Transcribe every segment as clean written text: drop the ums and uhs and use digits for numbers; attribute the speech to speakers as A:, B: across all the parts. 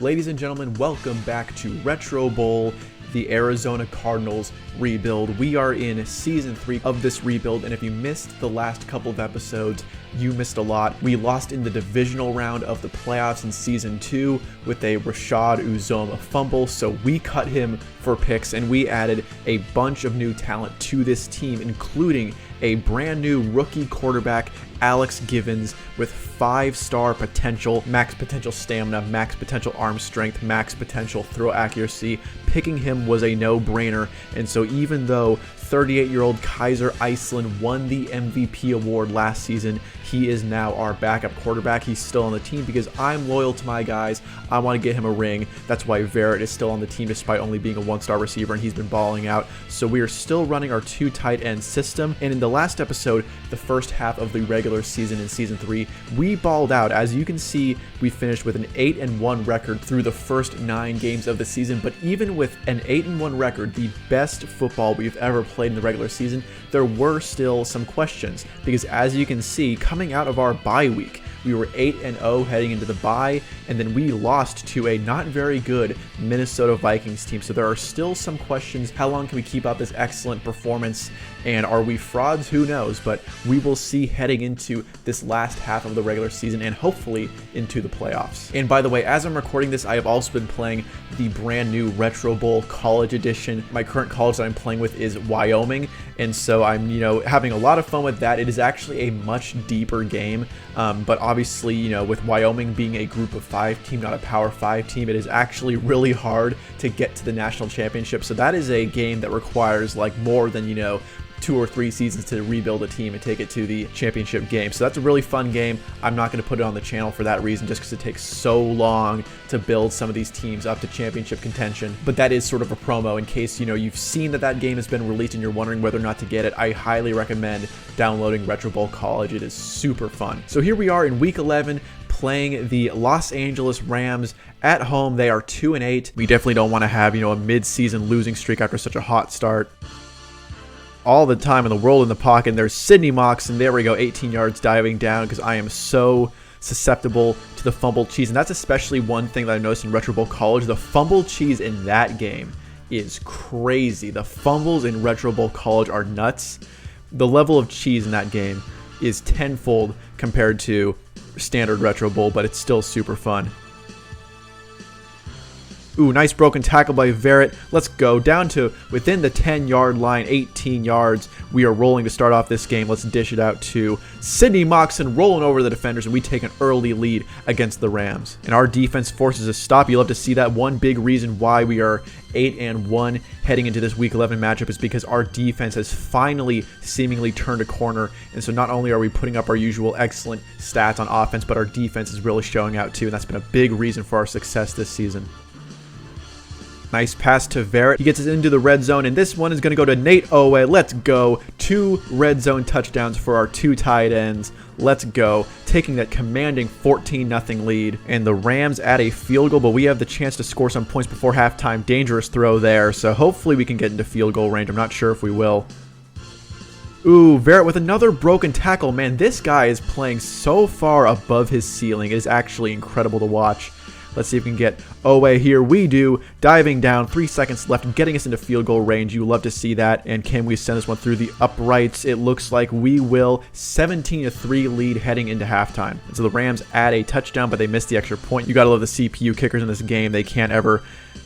A: Ladies and gentlemen, welcome back to Retro Bowl, the Arizona Cardinals rebuild. We are in Season 3 of this rebuild, and if you missed the last couple of episodes, you missed a lot. We lost in the divisional round of the playoffs in Season 2 with a Rashad Uzomah fumble, so we cut him for picks, and we added a bunch of new talent to this team, including a brand new rookie quarterback, Alex Givens, with 5-star potential, max potential stamina, max potential arm strength, max potential throw accuracy. Picking him was a no-brainer, and so even though 38-year-old Kaiser Iceland won the MVP award last season, he is now our backup quarterback. He's still on the team because I'm loyal to my guys. I want to get him a ring. That's why Verrett is still on the team despite only being a 1-star receiver, and he's been balling out. So we are still running our 2 tight end system, and in the last episode, the first half of the regular season in Season 3, we balled out. As you can see, we finished with an 8-1 record through the first 9 games of the season, but even with an 8-1 record, the best football we've ever played in the regular season, there were still some questions, because as you can see, coming out of our bye week, we were 8-0 heading into the bye, and then we lost to a not very good Minnesota Vikings team. So there are still some questions. How long can we keep up this excellent performance? And are we frauds? Who knows? But we will see heading into this last half of the regular season and hopefully into the playoffs. And by the way, as I'm recording this, I have also been playing the brand new Retro Bowl College Edition. My current college that I'm playing with is Wyoming, and so I'm, having a lot of fun with that. It is actually a much deeper game, but obviously, with Wyoming being a Group of 5 team, not a Power 5 team, it is actually really hard to get to the national championship. So that is a game that requires more than 2 or 3 seasons to rebuild a team and take it to the championship game. So that's a really fun game. I'm not going to put it on the channel for that reason, just because it takes so long to build some of these teams up to championship contention. But that is sort of a promo in case you've seen that game has been released and you're wondering whether or not to get it. I highly recommend downloading Retro Bowl College. It is super fun. So here we are in week 11, playing the Los Angeles Rams at home. They are 2-8. We definitely don't want to have a mid-season losing streak after such a hot start. All the time in the world in the pocket. There's Sidney Moxon. There we go, 18 yards diving down, because I am so susceptible to the fumble cheese. And that's especially one thing that I noticed in Retro Bowl College. The fumble cheese in that game is crazy. The fumbles in Retro Bowl College are nuts. The level of cheese in that game is tenfold compared to standard Retro Bowl, but it's still super fun. Ooh, nice broken tackle by Verrett. Let's go down to within the 10-yard line, 18 yards. We are rolling to start off this game. Let's dish it out to Sidney Moxon, rolling over the defenders, and we take an early lead against the Rams. And our defense forces a stop. You love to see that. One big reason why we are 8-1 heading into this Week 11 matchup is because our defense has finally seemingly turned a corner. And so not only are we putting up our usual excellent stats on offense, but our defense is really showing out too, and that's been a big reason for our success this season. Nice pass to Verrett. He gets us into the red zone, and this one is going to go to Nate Owe. Let's go. 2 red zone touchdowns for our 2 tight ends. Let's go. Taking that commanding 14-0 lead. And the Rams add a field goal, but we have the chance to score some points before halftime. Dangerous throw there, so hopefully we can get into field goal range. I'm not sure if we will. Ooh, Verrett with another broken tackle. Man, this guy is playing so far above his ceiling. It is actually incredible to watch. Let's see if we can get Owe here. We do. Diving down, 3 seconds left, getting us into field goal range. You love to see that. And can we send this one through the uprights? It looks like we will. 17-3 lead heading into halftime. And so the Rams add a touchdown, but they missed the extra point. You got to love the CPU kickers in this game. They can't ever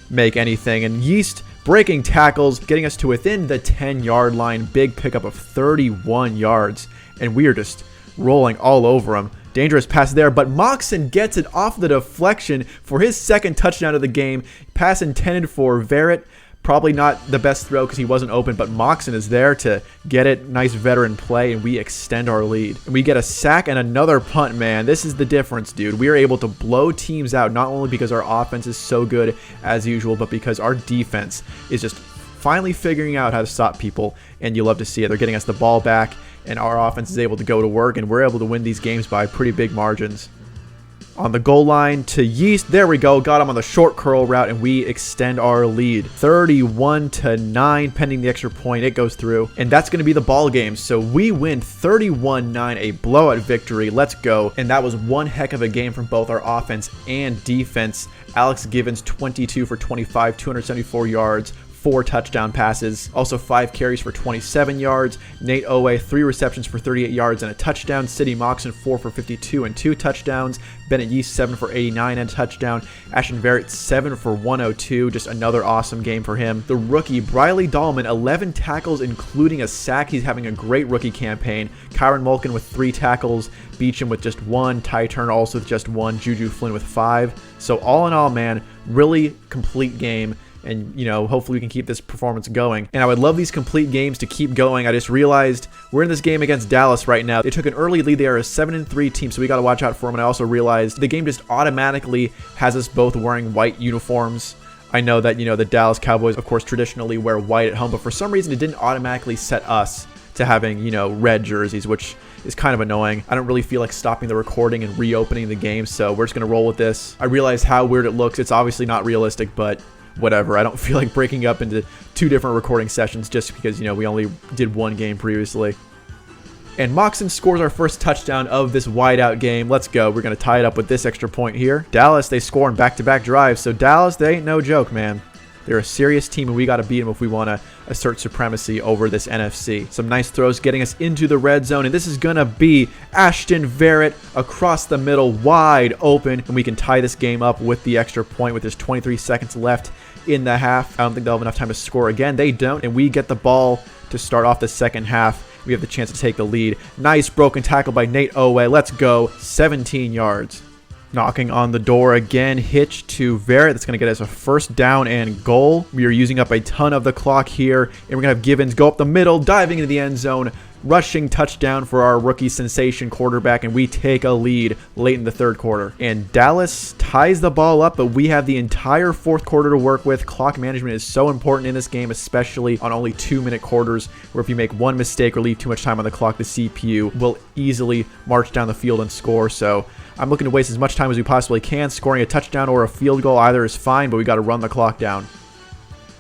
A: make anything. And Yeast breaking tackles, getting us to within the 10-yard line. Big pickup of 31 yards. And we are just rolling all over them. Dangerous pass there, but Moxon gets it off the deflection for his second touchdown of the game. Pass intended for Verrett. Probably not the best throw because he wasn't open, but Moxon is there to get it. Nice veteran play, and we extend our lead. And we get a sack and another punt, man. This is the difference, dude. We are able to blow teams out, not only because our offense is so good as usual, but because our defense is just finally figuring out how to stop people, and you love to see it. They're getting us the ball back, and our offense is able to go to work, and we're able to win these games by pretty big margins. On the goal line to Yeast. There we go. Got him on the short curl route, and we extend our lead. 31-9, pending the extra point. It goes through, and that's going to be the ball game. So we win 31-9, a blowout victory. Let's go. And that was one heck of a game from both our offense and defense. Alex Givens, 22 for 25, 274 yards, 4 touchdown passes, also 5 carries for 27 yards. Nate Owe, 3 receptions for 38 yards and a touchdown. Sidney Moxon, 4 for 52 and 2 touchdowns. Bennett Yeast, 7 for 89 and a touchdown. Ashton Verrett, 7 for 102, just another awesome game for him. The rookie, Briley Dahlman, 11 tackles, including a sack. He's having a great rookie campaign. Kyron Mulkin with 3 tackles, Beachum with just 1, Ty Turner also with just 1, Juju Flynn with 5. So all in all, man, really complete game. And, you know, hopefully we can keep this performance going. And I would love these complete games to keep going. I just realized we're in this game against Dallas right now. They took an early lead. They are a 7-3 team, so we got to watch out for them. And I also realized the game just automatically has us both wearing white uniforms. I know that, you know, the Dallas Cowboys, of course, traditionally wear white at home, but for some reason it didn't automatically set us to having, you know, red jerseys, which is kind of annoying. I don't really feel like stopping the recording and reopening the game, so we're just going to roll with this. I realize how weird it looks. It's obviously not realistic, but whatever. I don't feel like breaking up into 2 different recording sessions just because, you know, we only did 1 game previously. And Moxon scores our first touchdown of this wideout game. Let's go. We're going to tie it up with this extra point here. Dallas, they score in back-to-back drives. So Dallas, they ain't no joke, man. They're a serious team, and we got to beat them if we want to assert supremacy over this NFC. Some nice throws getting us into the red zone, and this is going to be Ashton Verrett across the middle, wide open, and we can tie this game up with the extra point with just 23 seconds left in the half. I don't think they'll have enough time to score again. They don't, and we get the ball to start off the second half. We have the chance to take the lead. Nice broken tackle by Nate Owe. Let's go. 17 yards. Knocking on the door again, hitch to Verrett. That's going to get us a first down and goal. We are using up a ton of the clock here, and we're going to have Givens go up the middle, diving into the end zone, rushing touchdown for our rookie sensation quarterback, and we take a lead late in the third quarter. And Dallas ties the ball up, but we have the entire fourth quarter to work with. Clock management is so important in this game, especially on only 2-minute quarters, where if you make one mistake or leave too much time on the clock, the CPU will easily march down the field and score. So I'm looking to waste as much time as we possibly can. Scoring a touchdown or a field goal, either is fine, but we got to run the clock down.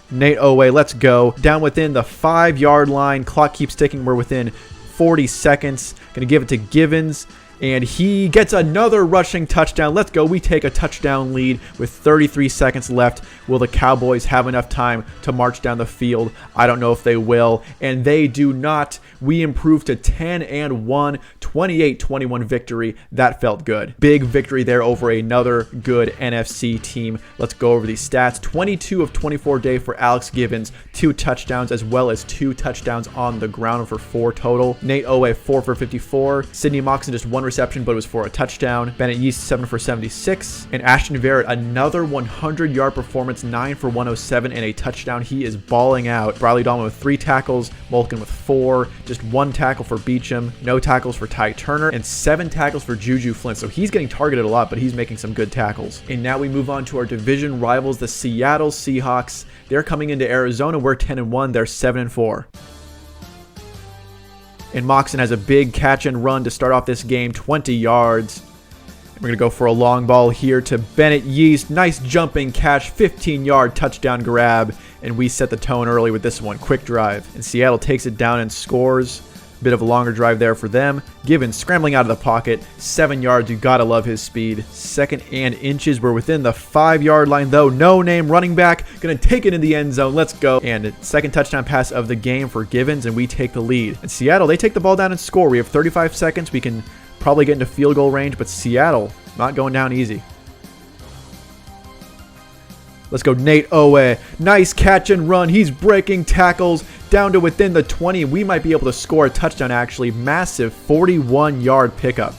A: Nate Owe, let's go. Down within the 5-yard line. Clock keeps ticking. We're within 40 seconds. Going to give it to Givens, and he gets another rushing touchdown. Let's go. We take a touchdown lead with 33 seconds left. Will the Cowboys have enough time to march down the field? I don't know if they will, and they do not. We improve to 10-1, 28-21 victory. That felt good. Big victory there over another good NFC team. Let's go over these stats. 22 of 24 day for Alex Givens, 2 touchdowns as well as 2 touchdowns on the ground for 4 total. Nate Owe, 4 for 54. Sidney Moxon, just 1 reception, but it was for a touchdown. Bennett Yeast, 7 for 76. And Ashton Verrett, another 100-yard performance, 9 for 107 and a touchdown. He is balling out. Briley Dahlman with 3 tackles, Mulkin with 4, just 1 tackle for Beachum, no tackles for Ty Turner, and 7 tackles for Juju Flynn. So he's getting targeted a lot, but he's making some good tackles. And now we move on to our division rivals, the Seattle Seahawks. They're coming into Arizona. We're 10-1. They're 7-4. And Moxon has a big catch and run to start off this game, 20 yards. We're going to go for a long ball here to Bennett Yeast. Nice jumping catch, 15-yard touchdown grab. And we set the tone early with this one. Quick drive. And Seattle takes it down and scores. Bit of a longer drive there for them. Givens scrambling out of the pocket. 7 yards. You gotta love his speed. 2nd and inches. We're within the 5-yard line though. No name running back. Gonna take it in the end zone. Let's go. And second touchdown pass of the game for Givens, and we take the lead. And Seattle, they take the ball down and score. We have 35 seconds. We can probably get into field goal range, but Seattle not going down easy. Let's go, Nate Owe. Nice catch and run. He's breaking tackles down to within the 20. We might be able to score a touchdown, actually. Massive 41-yard pickup.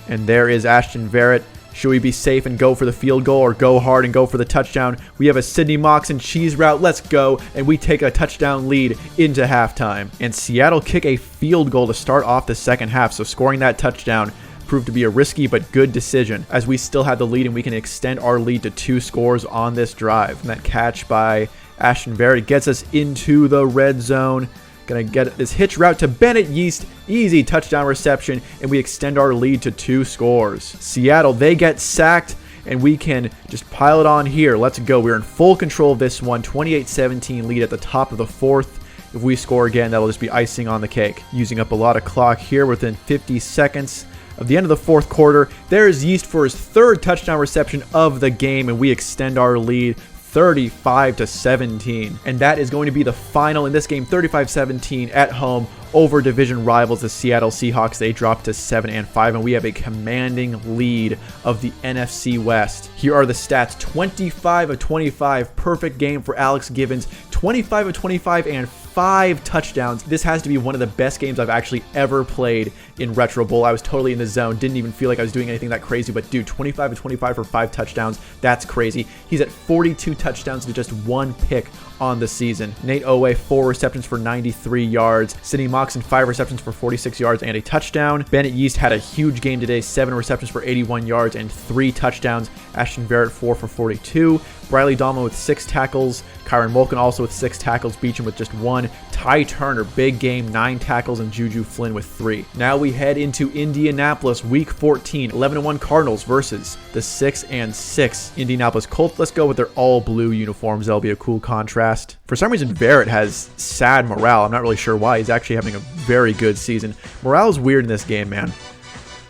A: And there is Ashton Verrett. Should we be safe and go for the field goal, or go hard and go for the touchdown? We have a Sidney Moxon cheese route. Let's go. And we take a touchdown lead into halftime. And Seattle kick a field goal to start off the second half. So scoring that touchdown proved to be a risky but good decision, as we still have the lead and we can extend our lead to 2 scores on this drive. And that catch by Ashton Verrett gets us into the red zone. Gonna get this hitch route to Bennett Yeast. Easy touchdown reception, and we extend our lead to 2 scores. Seattle, they get sacked, and we can just pile it on here. Let's go. We're in full control of this one. 28-17 lead at the top of the 4th. If we score again, that'll just be icing on the cake. Using up a lot of clock here within 50 seconds. of the end of the fourth quarter. There's Yeast for his third touchdown reception of the game, and we extend our lead 35-17. And that is going to be the final in this game, 35-17 at home over division rivals, the Seattle Seahawks. They dropped to 7-5, and we have a commanding lead of the NFC West. Here are the stats: 25 of 25, perfect game for Alex Givens, 25 of 25 and 5 touchdowns. This has to be one of the best games I've actually ever played in Retro Bowl. I was totally in the zone, didn't even feel like I was doing anything that crazy, but dude, 25 of 25 for 5 touchdowns, that's crazy. He's at 42 touchdowns to just 1 pick on the season. Nate Owe, 4 receptions for 93 yards. Sidney Moxon, 5 receptions for 46 yards and a touchdown. Bennett Yeast had a huge game today, 7 receptions for 81 yards and 3 touchdowns. Ashton Verrett, 4 for 42. Briley Dahlman with 6 tackles. Kyron Mulkin also with 6 tackles. Beecham with just 1. Ty Turner, big game, 9 tackles, and Juju Flynn with 3. Now we head into Indianapolis, Week 14, 11-1 Cardinals versus the 6-6 Indianapolis Colts. Let's go with their all-blue uniforms. That'll be a cool contrast. For some reason, Verrett has sad morale. I'm not really sure why. He's actually having a very good season. Morale is weird in this game, man.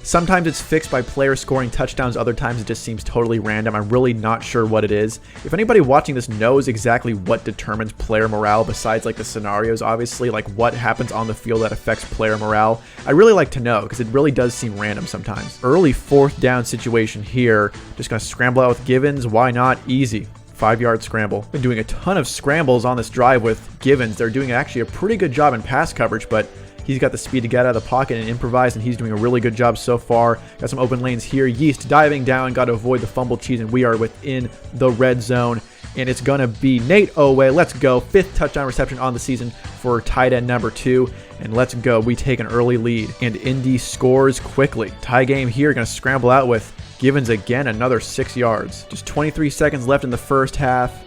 A: Sometimes it's fixed by players scoring touchdowns, other times it just seems totally random. I'm really not sure what it is. If anybody watching this knows exactly what determines player morale besides like the scenarios, obviously, like what happens on the field that affects player morale, I'd really like to know because it really does seem random sometimes. Early 4th down situation here. Just going to scramble out with Givens. Why not? Easy. 5-yard scramble. Been doing a ton of scrambles on this drive with Givens. They're doing actually a pretty good job in pass coverage, but he's got the speed to get out of the pocket and improvise, and he's doing a really good job so far. Got some open lanes here. Yeast diving down, got to avoid the fumble cheese, and we are within the red zone. And it's going to be Nate Owe. Let's go. 5th touchdown reception on the season for tight end number 2. And let's go. We take an early lead, and Indy scores quickly. Tie game here. Going to scramble out with Givens again, another 6 yards. Just 23 seconds left in the first half.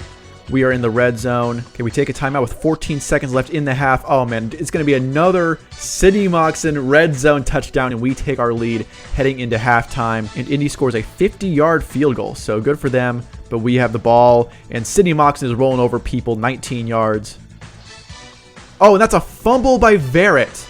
A: We are in the red zone. Okay, we take a timeout with 14 seconds left in the half. Oh, man, it's going to be another Sidney Moxon red zone touchdown, and we take our lead heading into halftime. And Indy scores a 50-yard field goal, so good for them. But we have the ball, and Sidney Moxon is rolling over people, 19 yards. Oh, and that's a fumble by Verrett.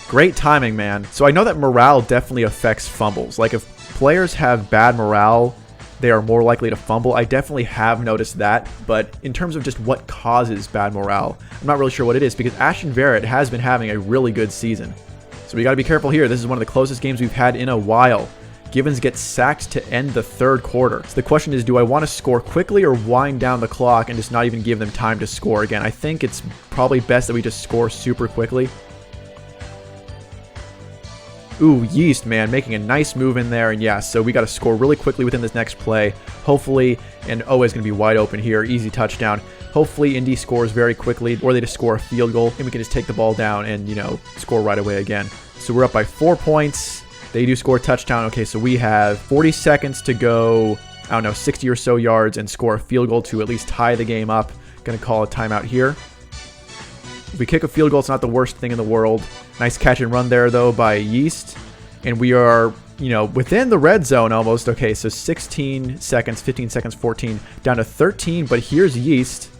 A: Great timing, man. So I know that morale definitely affects fumbles. Like, if players have bad morale, they are more likely to fumble. I definitely have noticed that, but in terms of just what causes bad morale, I'm not really sure what it is because Ashton Verrett has been having a really good season. So we got to be careful here. This is one of the closest games we've had in a while. Givens gets sacked to end the third quarter. So the question is, do I want to score quickly or wind down the clock and just not even give them time to score again? I think it's probably best that we just score super quickly. Ooh, Yeast, man, making a nice move in there. And yeah, so we got to score really quickly within this next play. Hopefully, and Owe is going to be wide open here. Easy touchdown. Hopefully, Indy scores very quickly, or they just score a field goal, and we can just take the ball down and, score right away again. So we're up by 4 points. They do score a touchdown. Okay, so we have 40 seconds to go, 60 or so yards and score a field goal to at least tie the game up. Going to call a timeout here. If we kick a field goal, it's not the worst thing in the world. Nice catch and run there, though, by Yeast. And we are, within the red zone almost. Okay, so 16 seconds, 15 seconds, 14, down to 13. But here's Yeast.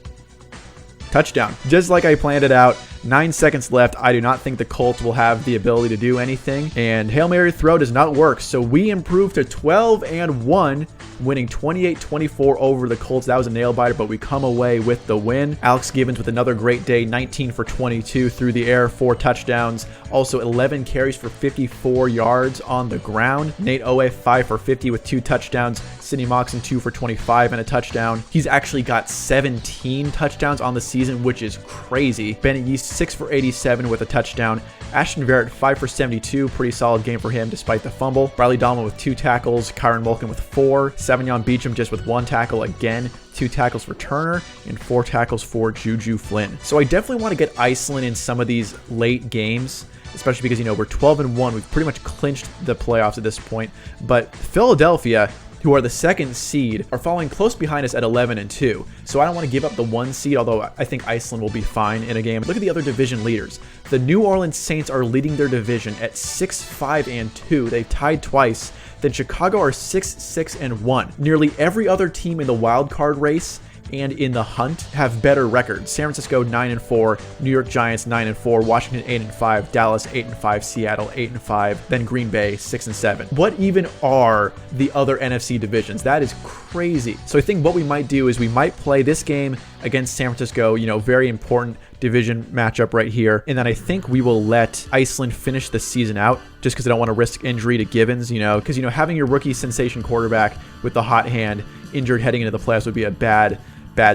A: Touchdown. Just like I planned it out. 9 seconds left. I do not think the Colts will have the ability to do anything. And Hail Mary throw does not work. So we improve to 12-1, winning 28-24 over the Colts. That was a nail biter, but we come away with the win. Alex Givens with another great day, 19 for 22 through the air, 4 touchdowns. Also 11 carries for 54 yards on the ground. Nate Owe, 5 for 50 with 2 touchdowns. Sidney Moxon, 2 for 25 and a touchdown. He's actually got 17 touchdowns on the season, which is crazy. Bennett Yeast, 6 for 87 with a touchdown. Ashton Verrett, 5 for 72. Pretty solid game for him despite the fumble. Briley Dahlman with 2 tackles. Kyron Mulkin with 4. Savion Beecham just with 1 tackle again. 2 tackles for Turner and 4 tackles for Juju Flynn. So I definitely want to get Iceland in some of these late games, especially because, we're 12-1. We've pretty much clinched the playoffs at this point. But Philadelphia, who are the 2nd seed, are falling close behind us at 11-2. So I don't want to give up the 1 seed, although I think Iceland will be fine in a game. Look at the other division leaders. The New Orleans Saints are leading their division at 6-5-2. They've tied twice. Then Chicago are 6-6-1. Nearly every other team in the wild card race and in the hunt have better records. San Francisco 9-4, New York Giants 9-4, Washington 8-5, Dallas 8-5, Seattle 8-5, then Green Bay 6-7. What even are the other NFC divisions? That is crazy. So I think what we might do is we might play this game against San Francisco, you know, very important division matchup right here. And then I think we will let Iceland finish the season out just because I don't want to risk injury to Givens, you know, because, you know, having your rookie sensation quarterback with the hot hand injured heading into the playoffs would be a bad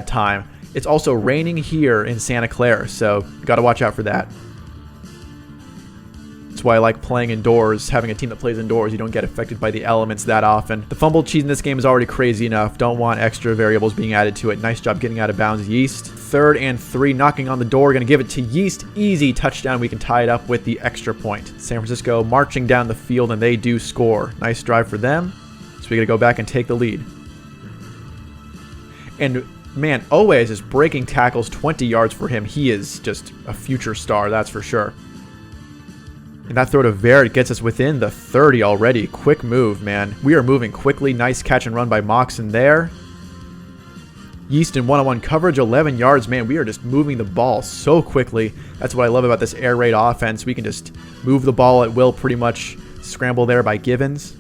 A: time. It's also raining here in Santa Clara, so you got to watch out for that. That's why I like playing indoors. Having a team that plays indoors, you don't get affected by the elements that often. The fumble cheese in this game is already crazy enough. Don't want extra variables being added to it. Nice job getting out of bounds, Yeast. 3rd and 3, knocking on the door. Going to give it to Yeast. Easy touchdown. We can tie it up with the extra point. San Francisco marching down the field, and they do score. Nice drive for them. So we got to go back and take the lead. And man, Owe is just breaking tackles 20 yards for him. He is just a future star, that's for sure. And that throw to Verrett gets us within the 30 already. Quick move, man. We are moving quickly. Nice catch and run by Moxon there. Yeast in one-on-one coverage, 11 yards. Man, we are just moving the ball so quickly. That's what I love about this air raid offense. We can just move the ball at will pretty much. Scramble there by Givens.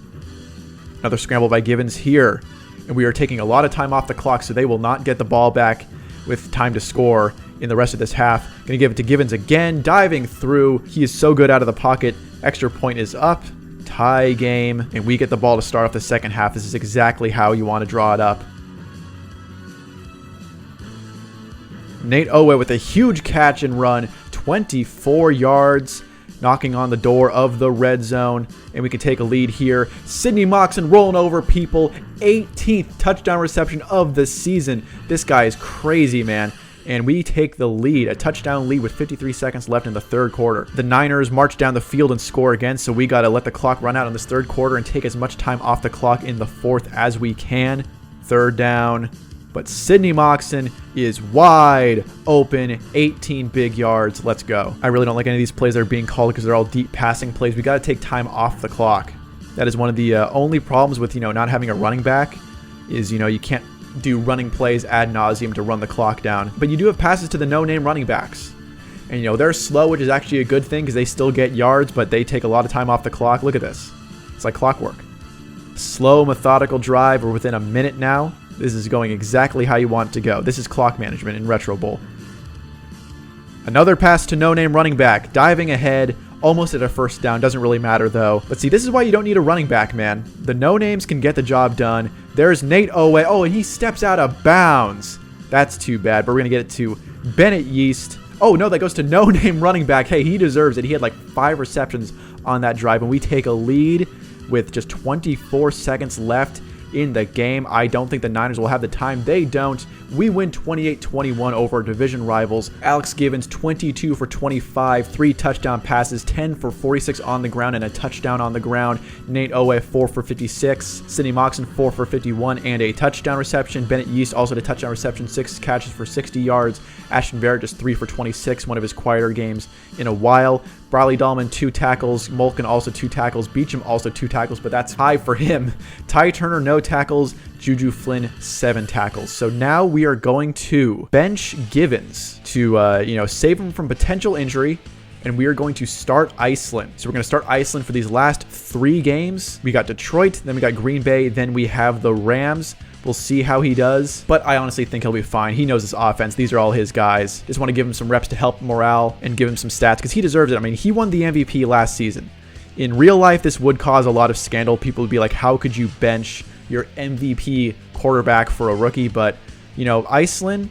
A: Another scramble by Givens here. And we are taking a lot of time off the clock, so they will not get the ball back with time to score in the rest of this half. Going to give it to Givens again, diving through. He is so good out of the pocket. Extra point is up. Tie game, and we get the ball to start off the second half. This is exactly how you want to draw it up. Nate Owe with a huge catch and run, 24 yards, knocking on the door of the red zone, and we can take a lead here. Sidney Moxon rolling over people, 18th touchdown reception of the season. This guy is crazy, man. And we take the lead, a touchdown lead with 53 seconds left in the 3rd quarter. The Niners march down the field and score again, so we got to let the clock run out in this 3rd quarter and take as much time off the clock in the 4th as we can. 3rd down. But Sidney Moxon is wide open, 18 big yards. Let's go. I really don't like any of these plays that are being called because they're all deep passing plays. We got to take time off the clock. That is one of the only problems with, you know, not having a running back is, you know, you can't do running plays ad nauseum to run the clock down. But you do have passes to the no-name running backs. And, you know, they're slow, which is actually a good thing because they still get yards, but they take a lot of time off the clock. Look at this. It's like clockwork. Slow, methodical drive. We're within a minute now. This is going exactly how you want it to go. This is clock management in Retro Bowl. Another pass to no-name running back. Diving ahead. Almost at a 1st down. Doesn't really matter, though. But see, this is why you don't need a running back, man. The no-names can get the job done. There's Nate Owe. Oh, and he steps out of bounds. That's too bad. But we're going to get it to Bennett Yeast. Oh, no, that goes to no-name running back. Hey, he deserves it. He had like 5 receptions on that drive. And we take a lead with just 24 seconds left in the game. I don't think the Niners will have the time. They don't. We win 28-21 over our division rivals. Alex Givens, 22 for 25, 3 touchdown passes, 10 for 46 on the ground and a touchdown on the ground. Nate Owe, 4 for 56. Sidney Moxon, 4 for 51 and a touchdown reception. Bennett Yeast also had a touchdown reception, 6 catches for 60 yards. Ashton Verrett just 3 for 26, one of his quieter games in a while. Bradley Dahlman, 2 tackles. Mulkin also 2 tackles. Beecham also 2 tackles, but that's high for him. Ty Turner, no tackles. Juju Flynn, 7 tackles. So now we are going to bench Givens to, save him from potential injury. And we are going to start Iceland. So we're going to start Iceland for these last 3 games. We got Detroit, then we got Green Bay, then we have the Rams. We'll see how he does, but I honestly think he'll be fine. He knows this offense. These are all his guys. Just want to give him some reps to help morale and give him some stats because he deserves it. I mean, he won the MVP last season. In real life, this would cause a lot of scandal. People would be like, how could you bench your MVP quarterback for a rookie? But, Iceland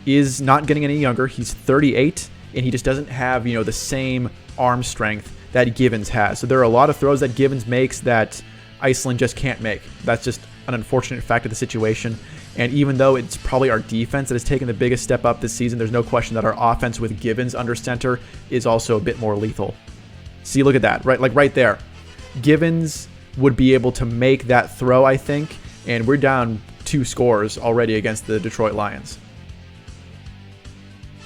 A: is not getting any younger. He's 38, and he just doesn't have, the same arm strength that Givens has. So there are a lot of throws that Givens makes that Iceland just can't make. That's just an unfortunate fact of the situation. And even though it's probably our defense that has taken the biggest step up this season, there's no question that our offense with Givens under center is also a bit more lethal. See, look at that, right? Like right there. Givens would be able to make that throw, I think, and we're down 2 scores already against the Detroit Lions.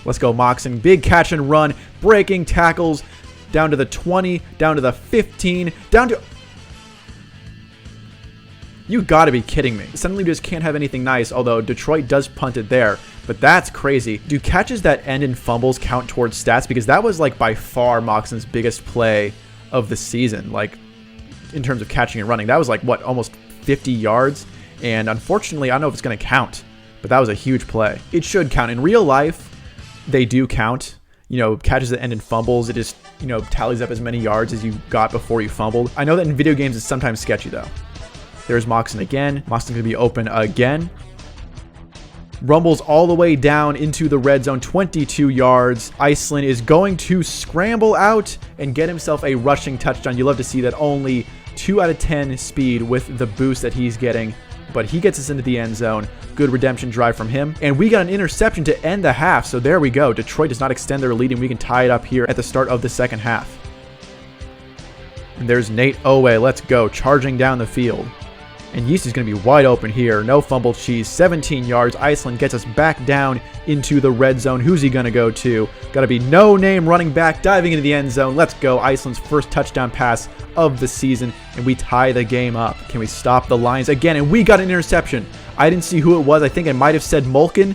A: Let's go, Moxon. Big catch and run, breaking tackles, down to the 20, down to the 15, down to... You gotta be kidding me. Suddenly just can't have anything nice, although Detroit does punt it there. But that's crazy. Do catches that end in fumbles count towards stats? Because that was like by far Moxon's biggest play of the season. Like in terms of catching and running. That was like, what, almost 50 yards? And unfortunately, I don't know if it's gonna count. But that was a huge play. It should count. In real life, they do count. You know, catches that end in fumbles, it just, you know, tallies up as many yards as you got before you fumbled. I know that in video games it's sometimes sketchy though. There's Moxon again. Moxon's gonna be open again. Rumbles all the way down into the red zone, 22 yards. Iceland is going to scramble out and get himself a rushing touchdown. You love to see that. Only 2 out of 10 speed with the boost that he's getting. But he gets us into the end zone. Good redemption drive from him. And we got an interception to end the half. So there we go. Detroit does not extend their lead, and we can tie it up here at the start of the second half. And there's Nate Owe. Let's go. Charging down the field. And Yeast is going to be wide open here. No fumble cheese. 17 yards. Iceland gets us back down into the red zone. Who's he going to go to? Got to be no name running back, diving into the end zone. Let's go. Iceland's first touchdown pass of the season, and we tie the game up. Can we stop the Lions again? And we got an interception. I didn't see who it was. I think I might have said Mulkin,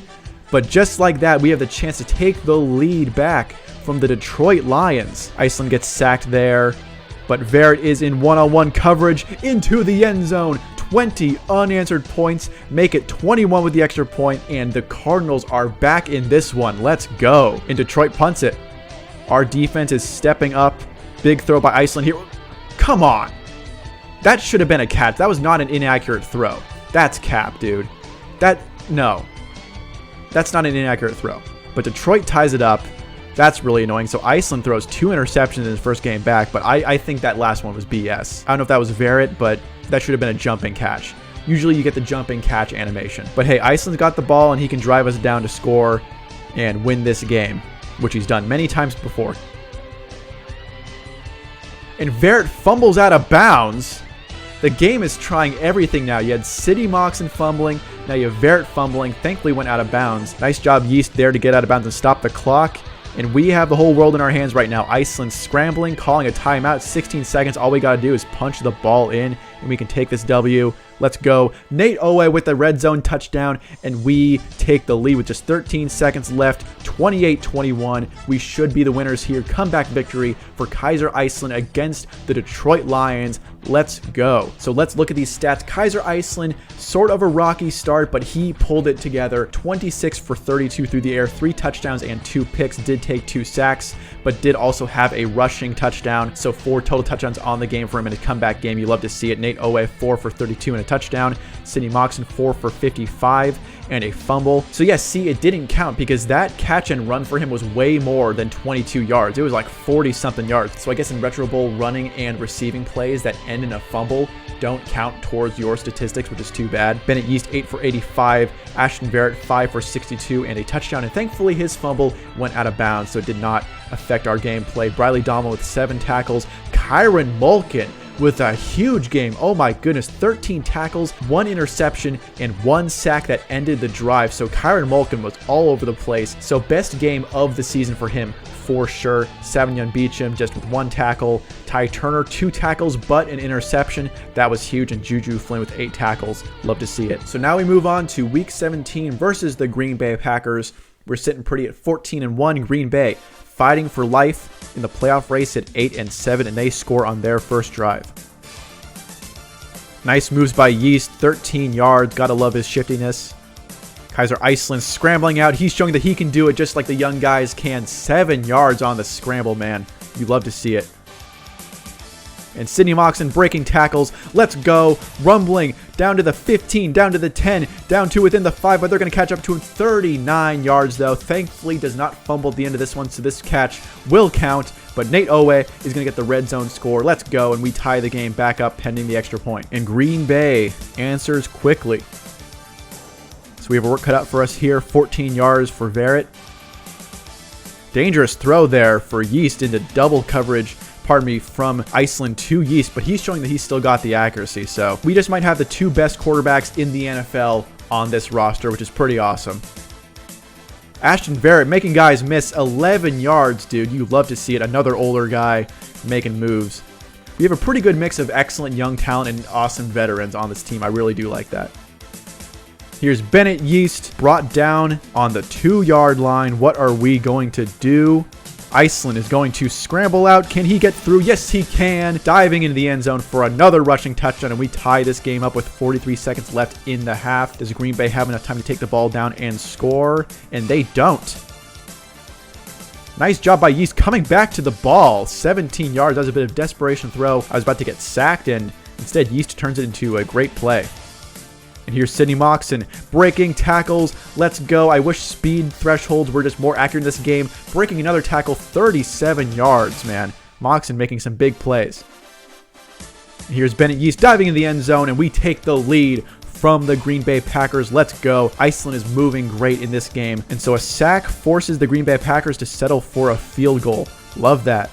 A: but just like that, we have the chance to take the lead back from the Detroit Lions. Iceland gets sacked there, but Verrett is in one-on-one coverage into the end zone. 20 unanswered points, make it 21 with the extra point, and the Cardinals are back in this one. Let's go. And Detroit punts it. Our defense is stepping up. Big throw by Iceland here. Come on. That should have been a catch. That was not an inaccurate throw. That's cap, dude. No. That's not an inaccurate throw. But Detroit ties it up. That's really annoying. So Iceland throws 2 interceptions in his first game back, but I think that last one was BS. I don't know if that was Verrett, but that should have been a jumping catch. Usually you get the jumping catch animation. But hey, Iceland's got the ball, and he can drive us down to score and win this game, which he's done many times before. And Verrett fumbles out of bounds. The game is trying everything now. You had City Moxon fumbling. Now you have Verrett fumbling. Thankfully went out of bounds. Nice job, Yeast, there to get out of bounds and stop the clock. And we have the whole world in our hands right now. Iceland scrambling, calling a timeout. 16 seconds. All we got to do is punch the ball in, and we can take this W. Let's go. Nate Owe with the red zone touchdown, and we take the lead with just 13 seconds left. 28-21. We should be the winners here. Comeback victory for Kaiser Iceland against the Detroit Lions. Let's go. So let's look at these stats. Kaiser Iceland, sort of a rocky start, but he pulled it together. 26 for 32 through the air, 3 touchdowns and 2 picks. Did take 2 sacks, but did also have a rushing touchdown. So 4 total touchdowns on the game for him in a comeback game. You love to see it. Nate Owe, 4 for 32 and a touchdown. Sidney Moxon, 4 for 55 and a fumble. So yes, see, it didn't count because that catch and run for him was way more than 22 yards. It was like 40 something yards. So I guess in Retro Bowl, running and receiving plays that end in a fumble don't count towards your statistics, which is too bad. Bennett Yeast, 8 for 85. Ashton Verrett, 5 for 62 and a touchdown. And thankfully his fumble went out of bounds, so it did not affect our gameplay. Briley Dahma with 7 tackles. Kyron Mulkin with a huge game. Oh my goodness, 13 tackles, 1 interception, and 1 sack that ended the drive. So Kyron Mulkin was all over the place. So best game of the season for him for sure. Savion Beecham just with 1 tackle. Ty Turner, 2 tackles, but an interception. That was huge. And Juju Flynn with 8 tackles. Love to see it. So now we move on to week 17 versus the Green Bay Packers. We're sitting pretty at 14-1. Green Bay fighting for life in the playoff race at 8-7, and they score on their first drive. Nice moves by Yeast, 13 yards. Gotta love his shiftiness. Kaiser Iceland scrambling out. He's showing that he can do it just like the young guys can. 7 yards on the scramble, man. You love to see it. And Sidney Moxon breaking tackles. Let's go. Rumbling down to the 15, down to the 10, down to within the 5, but they're going to catch up to him. 39 yards, though. Thankfully, does not fumble at the end of this one, so this catch will count. But Nate Owe is going to get the red zone score. Let's go, and we tie the game back up pending the extra point. And Green Bay answers quickly. So we have a work cut out for us here. 14 yards for Verrett. Dangerous throw there for Yeast into double coverage. Pardon me, from Iceland to Yeast, but he's showing that he's still got the accuracy. So we just might have the 2 best quarterbacks in the NFL on this roster, which is pretty awesome. Ashton Verrett making guys miss. 11 yards, dude. You love to see it. Another older guy making moves. We have a pretty good mix of excellent young talent and awesome veterans on this team. I really do like that. Here's Bennett Yeast brought down on the 2-yard line. What are we going to do? Iceland is going to scramble out. Can he get through? Yes, he can. Diving into the end zone for another rushing touchdown, and we tie this game up with 43 seconds left in the half. Does Green Bay have enough time to take the ball down and score? And they don't. Nice job by Yeast coming back to the ball. 17 yards. That was a bit of desperation throw. I was about to get sacked, and instead Yeast turns it into a great play. And here's Sidney Moxon breaking tackles. Let's go. I wish speed thresholds were just more accurate in this game. Breaking another tackle, 37 yards, man. Moxon making some big plays. And here's Bennett Yeast diving in the end zone, and we take the lead from the Green Bay Packers. Let's go. Iceland is moving great in this game. And so a sack forces the Green Bay Packers to settle for a field goal. Love that.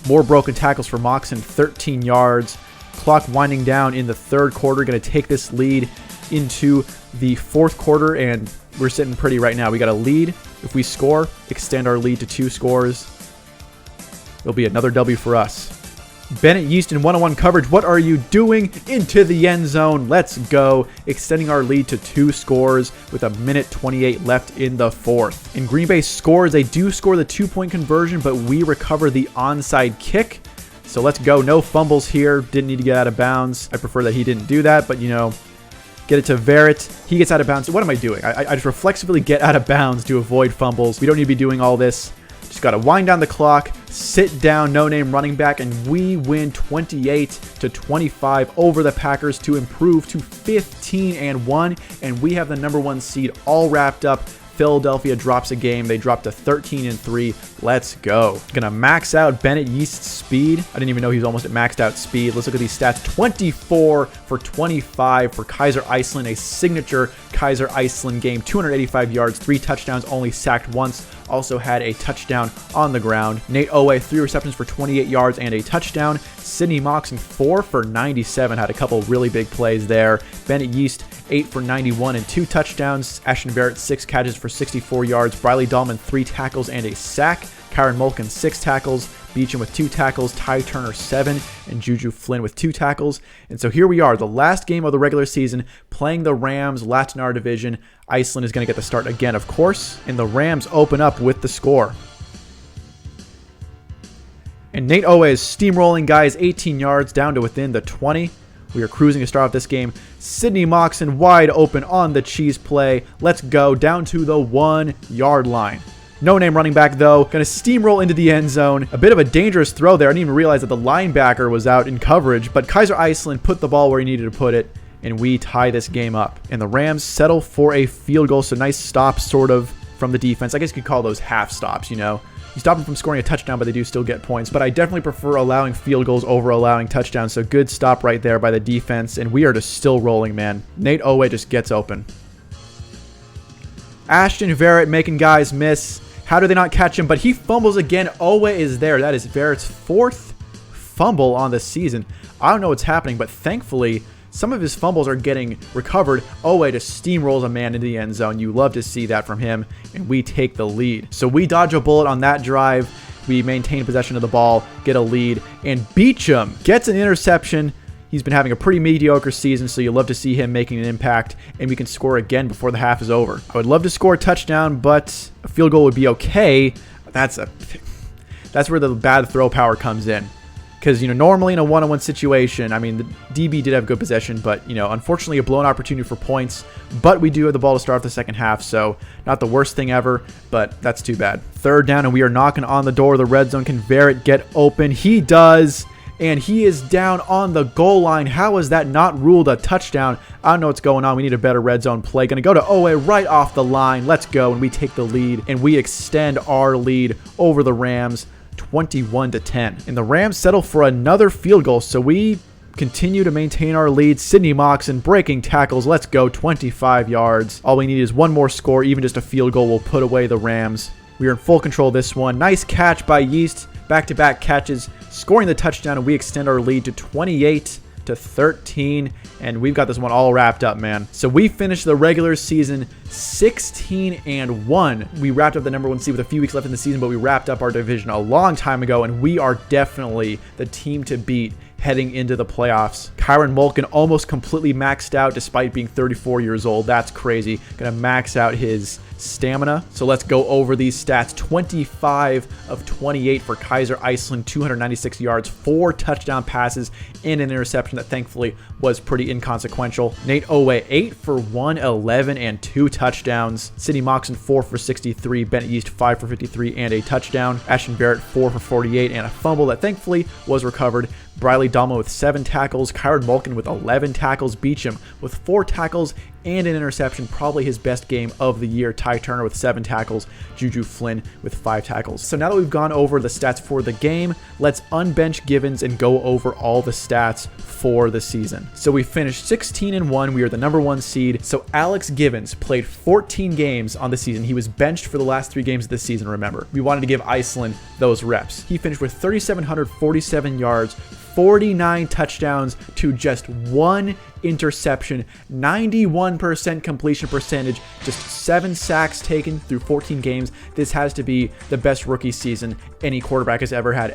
A: More broken tackles for Moxon, 13 yards. Clock winding down in the third quarter. Going to take this lead into the fourth quarter, and we're sitting pretty right now. We got a lead. If we score, extend our lead to 2 scores. It'll be another W for us. Bennett Yeast in one-on-one coverage. What are you doing? Into the end zone. Let's go. Extending our lead to 2 scores with 1:28 left in the fourth. And Green Bay scores. They do score the 2-point conversion, but we recover the onside kick. So let's go. No fumbles here. Didn't need to get out of bounds. I prefer that he didn't do that, but, you know, get it to Verrett. He gets out of bounds. What am I doing? I just reflexively get out of bounds to avoid fumbles. We don't need to be doing all this. Just got to wind down the clock, sit down, no-name running back, and we win 28-25 over the Packers to improve to 15-1, and we have the #1 seed all wrapped up. Philadelphia drops a game. They drop to 13-3. Let's go. Gonna max out Bennett Yeast's speed. I didn't even know he was almost at maxed out speed. Let's look at these stats. 24 for 25 for Kaiser Iceland, a signature Kaiser Iceland game. 285 yards, 3 touchdowns, only sacked once. Also had a touchdown on the ground. Nate Owe, 3 receptions for 28 yards and a touchdown. Sidney Moxon, 4 for 97. Had a couple really big plays there. Bennett Yeast, 8 for 91 and 2 touchdowns. Ashton Verrett, 6 catches for 64 yards. Briley Dahlman, 3 tackles and a sack. Kyron Mulkin, 6 tackles. Beecham with 2 tackles. Ty Turner, 7. And Juju Flynn with 2 tackles. And so here we are, the last game of the regular season, playing the Rams, last in our division. Iceland is going to get the start again, of course. And the Rams open up with the score. And Nate Owe is steamrolling guys 18 yards down to within the 20. We are cruising to start off this game. Sidney Moxon wide open on the cheese play. Let's go down to the 1-yard line. No-name running back, though. Going to steamroll into the end zone. A bit of a dangerous throw there. I didn't even realize that the linebacker was out in coverage. But Kaiser Iceland put the ball where he needed to put it. And we tie this game up. And the Rams settle for a field goal. So nice stop, sort of, from the defense. I guess you could call those half stops, you know. You stop them from scoring a touchdown, but they do still get points. But I definitely prefer allowing field goals over allowing touchdowns. So good stop right there by the defense. And we are just still rolling, man. Nate Owe just gets open. Ashton Verrett making guys miss. How do they not catch him? But he fumbles again. Owe is there. That is Verrett's 4th fumble on the season. I don't know what's happening, but thankfully, some of his fumbles are getting recovered. Owe just steamrolls a man into the end zone. You love to see that from him, and we take the lead. So we dodge a bullet on that drive. We maintain possession of the ball, get a lead, and Beecham gets an interception. He's been having a pretty mediocre season, so you love to see him making an impact, and we can score again before the half is over. I would love to score a touchdown, but a field goal would be okay. That's where the bad throw power comes in. Because, you know, normally in a one-on-one situation, I mean, the DB did have good possession, but, you know, unfortunately a blown opportunity for points. But we do have the ball to start off the second half, so not the worst thing ever, but that's too bad. 3rd down, and we are knocking on the door of the red zone. Can Verrett get open? He does, and he is down on the goal line. How is that not ruled a touchdown? I don't know what's going on. We need a better red zone play. Going to go to Owe right off the line. Let's go, and we take the lead, and we extend our lead over the Rams. 21-10. And the Rams settle for another field goal, so we continue to maintain our lead. Sidney Moxon breaking tackles. Let's go, 25 yards. All we need is one more score. Even just a field goal will put away the Rams. We are in full control of this one. Nice catch by Yeast. Back-to-back catches, scoring the touchdown, and we extend our lead to 28 to 13, and we've got this one all wrapped up, man. So we finished the regular season 16-1. We wrapped up the number 1 seed with a few weeks left in the season, but we wrapped up our division a long time ago, and we are definitely the team to beat heading into the playoffs. Kyron Malkin almost completely maxed out despite being 34 years old. That's crazy. Gonna max out his stamina. So let's go over these stats. 25 of 28 for Kaiser Iceland, 296 yards, 4 touchdown passes, and an interception that thankfully was pretty inconsequential. Nate Owe, 8 for 111 and 2 touchdowns. Sidney Moxon, 4 for 63. Bennett Yeast, 5 for 53 and a touchdown. Ashton Barrett, 4 for 48 and a fumble that thankfully was recovered. Briley Dalma with 7 tackles, Kyron Malkin with 11 tackles, Beecham with 4 tackles and an interception, probably his best game of the year. Ty Turner with 7 tackles, Juju Flynn with 5 tackles. So now that we've gone over the stats for the game, let's unbench Givens and go over all the stats for the season. So we finished 16-1. We are the number 1 seed. So Alex Givens played 14 games on the season. He was benched for the last 3 games of the season, remember. We wanted to give Iceland those reps. He finished with 3,747 yards, 49 touchdowns to just 1 interception, 91% completion percentage, just 7 sacks taken through 14 games. This has to be the best rookie season any quarterback has ever had,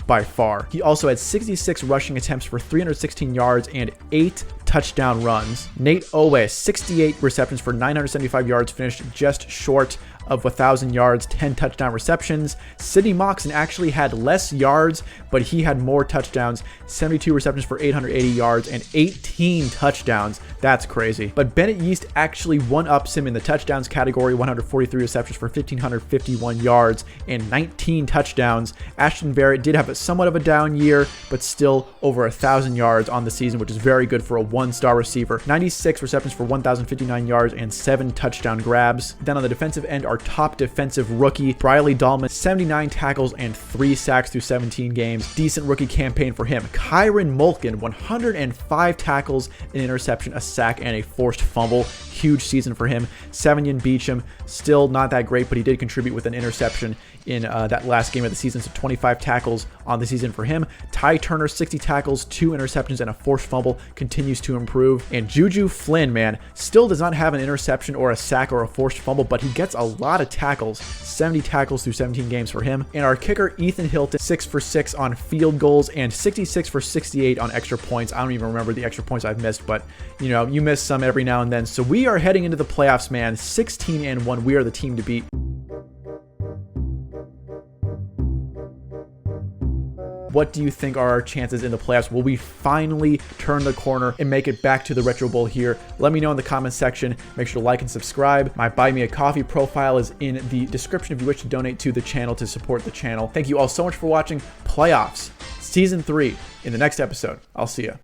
A: by far. He also had 66 rushing attempts for 316 yards and 8 touchdown runs. Nate Owe, 68 receptions for 975 yards, finished just short of 1,000 yards, 10 touchdown receptions. Sidney Moxon actually had less yards, but he had more touchdowns, 72 receptions for 880 yards and 18 touchdowns. That's crazy. But Bennett Yeast actually one-ups him in the touchdowns category, 143 receptions for 1,551 yards and 19 touchdowns. Ashton Barrett did have somewhat of a down year, but still over 1,000 yards on the season, which is very good for a 1-star receiver. 96 receptions for 1,059 yards and 7 touchdown grabs. Then on the defensive end, our top defensive rookie, Briley Dalman, 79 tackles and 3 sacks through 17 games. Decent rookie campaign for him. Kyron Malkin, 105 tackles, an interception, a sack, and a forced fumble. Huge season for him. Savion Beecham, still not that great, but he did contribute with an interception in that last game of the season, so 25 tackles on the season for him. Ty Turner, 60 tackles, 2 interceptions, and a forced fumble, continues to improve. And Juju Flynn, man, still does not have an interception or a sack or a forced fumble, but he gets a lot of tackles, 70 tackles through 17 games for him. And our kicker, Ethan Hilton, 6 for 6 on field goals and 66 for 68 on extra points. I don't even remember the extra points I've missed, but you know, you miss some every now and then. So we are heading into the playoffs, man. 16-1. We are the team to beat. What do you think are our chances in the playoffs? Will we finally turn the corner and make it back to the Retro Bowl here? Let me know in the comments section. Make sure to like and subscribe. My Buy Me a Coffee profile is in the description if you wish to donate to the channel to support the channel. Thank you all so much for watching Playoffs Season 3 in the next episode. I'll see you.